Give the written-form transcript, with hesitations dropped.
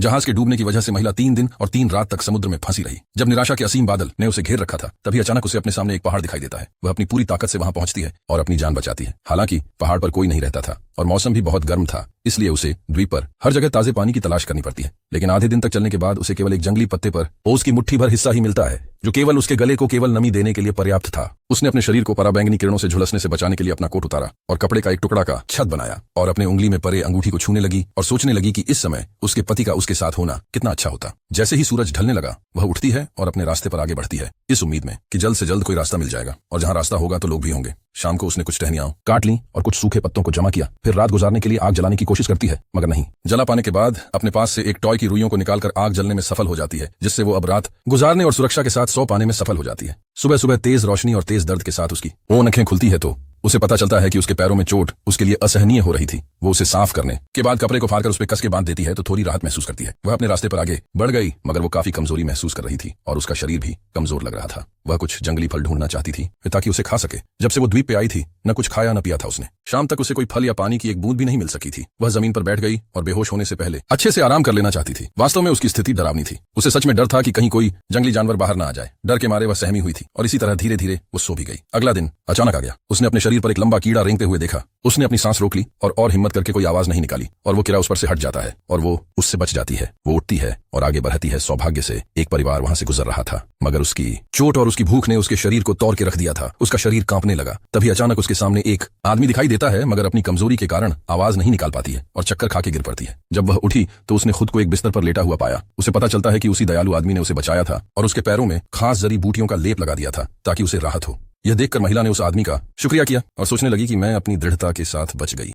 जहाज के डूबने की वजह से महिला 3 दिन और 3 रात तक समुद्र में फंसी रही। जब निराशा के असीम बादल ने उसे घेर रखा था, तभी अचानक उसे अपने सामने एक पहाड़ दिखाई देता है। वह अपनी पूरी ताकत से वहां पहुंचती है और अपनी जान बचाती है। हालांकि पहाड़ पर कोई नहीं रहता था और मौसम भी बहुत गर्म था, इसलिए उसे द्वीप पर हर जगह ताजे पानी की तलाश करनी पड़ती है। लेकिन आधे दिन तक चलने के बाद उसे केवल एक जंगली पत्ते पर ओस की मुट्ठी भर हिस्सा ही मिलता है, जो केवल उसके गले को केवल नमी देने के लिए पर्याप्त था। उसने अपने शरीर को पराबैंगनी किरणों से झुलसने से बचाने के लिए अपना कोट उतारा और कपड़े का एक टुकड़ा का छत बनाया और अपने उंगली में परे अंगूठी को छूने लगी और सोचने लगी कि इस समय उसके पति का उसके साथ होना कितना अच्छा होता। जैसे ही सूरज ढलने लगा, वह उठती है और अपने रास्ते पर आगे बढ़ती है, इस उम्मीद में कि जल्द से जल्द कोई रास्ता मिल जाएगा और जहां रास्ता होगा तो लोग भी होंगे। शाम को उसने कुछ टहनियां काट ली और कुछ सूखे पत्तों को जमा किया। फिर रात गुजारने के लिए आग जलाने की कोशिश करती है, मगर नहीं। जला पाने के बाद अपने पास से एक टॉय की रुइयों को निकालकर आग जलने में सफल हो जाती है, जिससे वो अब रात गुजारने और सुरक्षा के साथ सौ पाने में सफल हो जाती है। सुबह सुबह तेज रोशनी और तेज दर्द के साथ उसकी आंखें खुलती है तो उसे पता चलता है कि उसके पैरों में चोट उसके लिए असहनीय हो रही थी। वो उसे साफ करने के बाद कपड़े को फाड़कर उस पर कस के बांध देती है तो थोड़ी राहत महसूस करती है। वह अपने रास्ते पर आगे बढ़ गई, मगर वो काफी कमजोरी महसूस कर रही थी और उसका शरीर भी कमजोर लग रहा था। वह कुछ जंगली फल ढूंढना चाहती थी ताकि उसे खा सके। जब से वो द्वीप पे आई थी, न कुछ खाया न पिया था उसने। शाम तक उसे कोई फल या पानी की एक बूंद भी नहीं मिल सकी थी। वह जमीन पर बैठ गई और बेहोश होने से पहले अच्छे से आराम कर लेना चाहती थी। वास्तव में उसकी स्थिति डरावनी थी। उसे सच में डर था कि कहीं कोई जंगली जानवर बाहर न आ जाए। डर के मारे वह सहमी हुई थी और इसी तरह धीरे धीरे वो सो भी गई। अगला दिन अचानक आ गया। उसने अपने शरीर पर एक लंबा कीड़ा रेंगते हुए देखा। उसने अपनी सांस रोक ली और हिम्मत करके कोई आवाज नहीं निकाली और वो कीड़ा उस पर से हट जाता है और वो उससे बच जाती है। वो उठती है और आगे बढ़ती है। सौभाग्य से एक परिवार वहां से गुजर रहा था, मगर उसकी चोट और उसकी भूख ने उसके शरीर को तौड़ के रख दिया था। उसका शरीर कांपने लगा। तभी अचानक उसके सामने एक आदमी दिखाई देता है, मगर अपनी कमजोरी के कारण आवाज नहीं निकाल पाती है और चक्कर खा के गिर पड़ती है। जब वह उठी तो उसने खुद को एक बिस्तर पर लेटा हुआ पाया। उसे पता चलता है कि उसी दयालु आदमी ने उसे बचाया था और उसके पैरों में खास जड़ी बूटियों का लेप लगा दिया था ताकि उसे राहत हो। यह देखकर महिला ने उस आदमी का शुक्रिया किया और सोचने लगी कि मैं अपनी दृढ़ता के साथ बच गई।